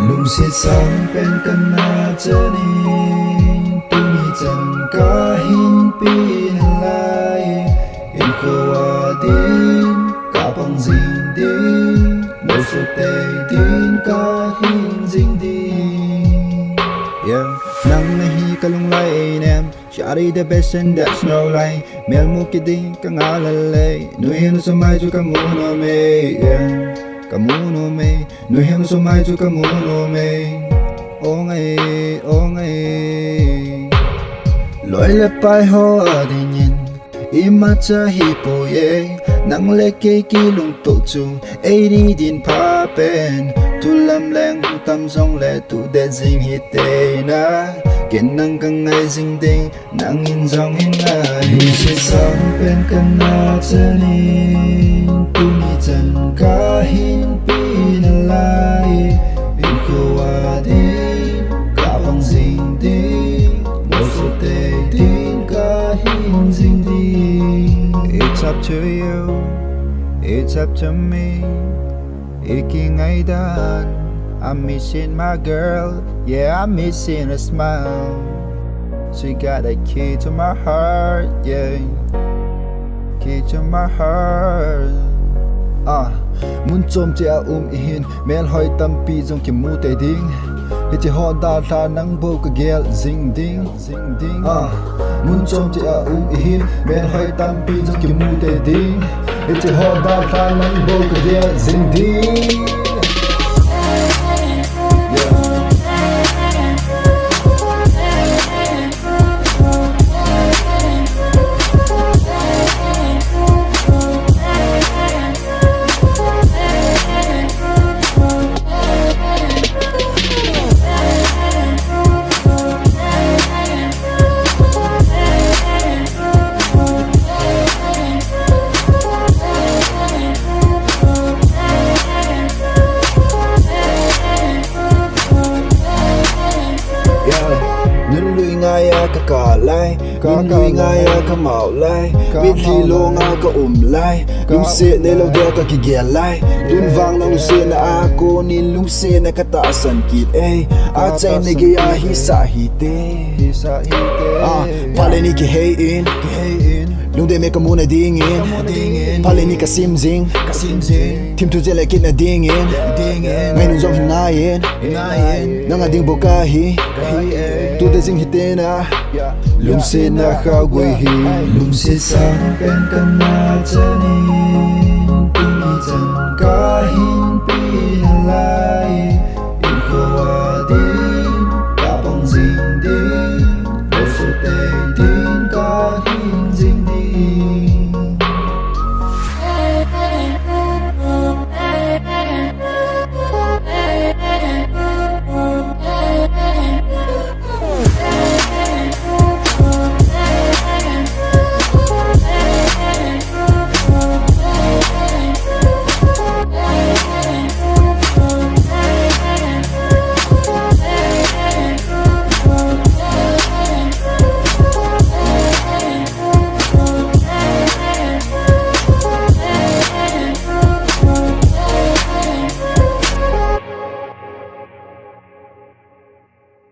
LUNGSET SANGPEN kanajani tumijan kahin pinalay inkoadin kapang zingdin musutay din kahin zingdin. Yeah, nang nahi kalunglay nem Shari the best and that's no lie. Mel mo kidding kang alalay nuhin sa may ju kamuno me. Yeah, kamuno me nuhin sa may ju kamuno me. O ngay loi le pai ho adinin imacha hipo ye nang leke kilung to chu ai din pa pen tulam leng tam song le tu de jing hite na ken nang kang ai jing ding nang in jong hin ai LUNGSET SANGPEN kanajani tumijan kahin pinalay inkoadin kapang zingdin musutay din kahin zingdin. It's up to you, it's up to me. Iking ay daan, I'm missing my girl. Yeah, I'm missing a smile. She got a key to my heart, yeah, key to my heart. Muốn chôm chia ihin mel hoi tampi jong ki mu te ding he chi ho da tha nang bo ka gel zing ding. Muốn chôm chia ihin mel hoi tampi jong ki mu te ding he chi ho da tha nang bo ka gel zing ding. Ngaya ka kalay Nunui ngaya ka maulay Bidli lo nga ka umlay LUNGSET na ilaw ka kigyalay Dunvang ng LUNGSET na ako ni LUNGSET na kataasan kit At sa'y nagyayahi sa hite Pala ni kihayin Lung de me ka muna dingin Pala ni ka simzing Tim tu zela kit na dingin Ngay nung zong hinayin Nang ading bukahi Tu de zing hitina LUNGSET na kagwayhi LUNGSET SANGPEN kanajani